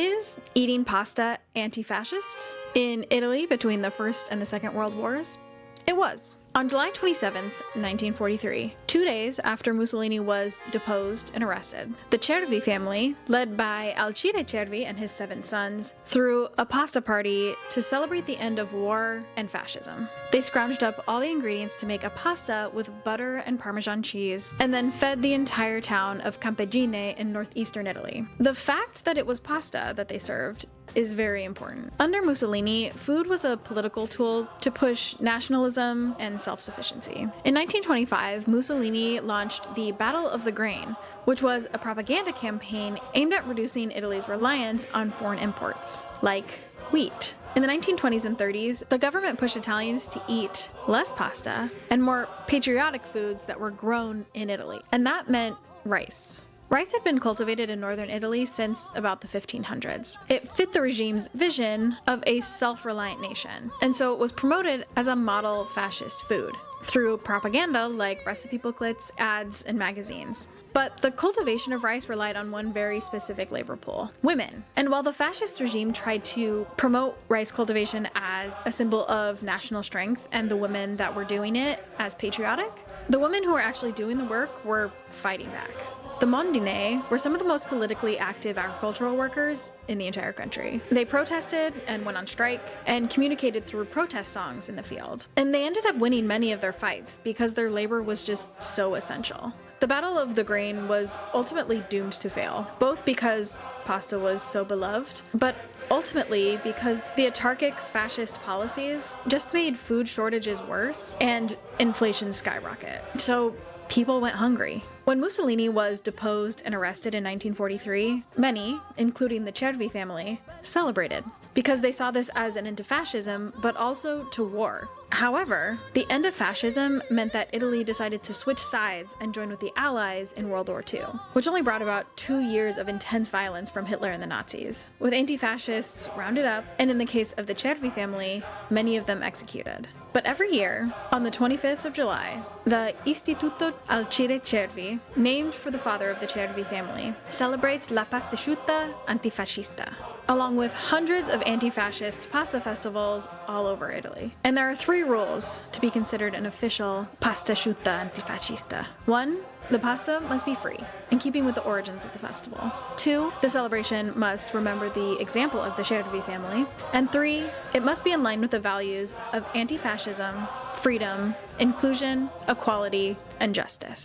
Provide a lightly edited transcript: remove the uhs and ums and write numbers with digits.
Is eating pasta anti-fascist? In Italy between the First and the Second World Wars, it was. On July 27th, 1943, 2 days after Mussolini was deposed and arrested, the Cervi family, led by Alcide Cervi and his 7 sons, threw a pasta party to celebrate the end of war and fascism. They scrounged up all the ingredients to make a pasta with butter and parmesan cheese, and then fed the entire town of Campegine in northeastern Italy. The fact that it was pasta that they served is very important. Under Mussolini, food was a political tool to push nationalism and self-sufficiency. In 1925, Mussolini launched the Battle of the Grain, which was a propaganda campaign aimed at reducing Italy's reliance on foreign imports, like wheat. In the 1920s and 30s, the government pushed Italians to eat less pasta and more patriotic foods that were grown in Italy, and that meant rice. Rice had been cultivated in northern Italy since about the 1500s. It fit the regime's vision of a self-reliant nation, and so it was promoted as a model fascist food through propaganda like recipe booklets, ads, and magazines. But the cultivation of rice relied on one very specific labor pool: women. And while the fascist regime tried to promote rice cultivation as a symbol of national strength and the women that were doing it as patriotic, the women who were actually doing the work were fighting back. The Mondine were some of the most politically active agricultural workers in the entire country. They protested and went on strike and communicated through protest songs in the field. And they ended up winning many of their fights because their labor was just so essential. The Battle of the Grain was ultimately doomed to fail, both because pasta was so beloved, but ultimately because the autarkic fascist policies just made food shortages worse and inflation skyrocket. So people went hungry. When Mussolini was deposed and arrested in 1943, many, including the Cervi family, celebrated because they saw this as an end to fascism, but also to war. However, the end of fascism meant that Italy decided to switch sides and join with the Allies in World War II, which only brought about 2 years of intense violence from Hitler and the Nazis, with anti-fascists rounded up, and in the case of the Cervi family, many of them executed. But every year, on the 25th of July, the Istituto Alcide Cervi, named for the father of the Cervi family, celebrates La Pastasciutta Antifascista, along with hundreds of anti-fascist pasta festivals all over Italy. And there are 3 rules to be considered an official Pastasciutta Antifascista. 1, the pasta must be free, in keeping with the origins of the festival. 2, the celebration must remember the example of the Cervi family. And 3, it must be in line with the values of anti-fascism, freedom, inclusion, equality, and justice.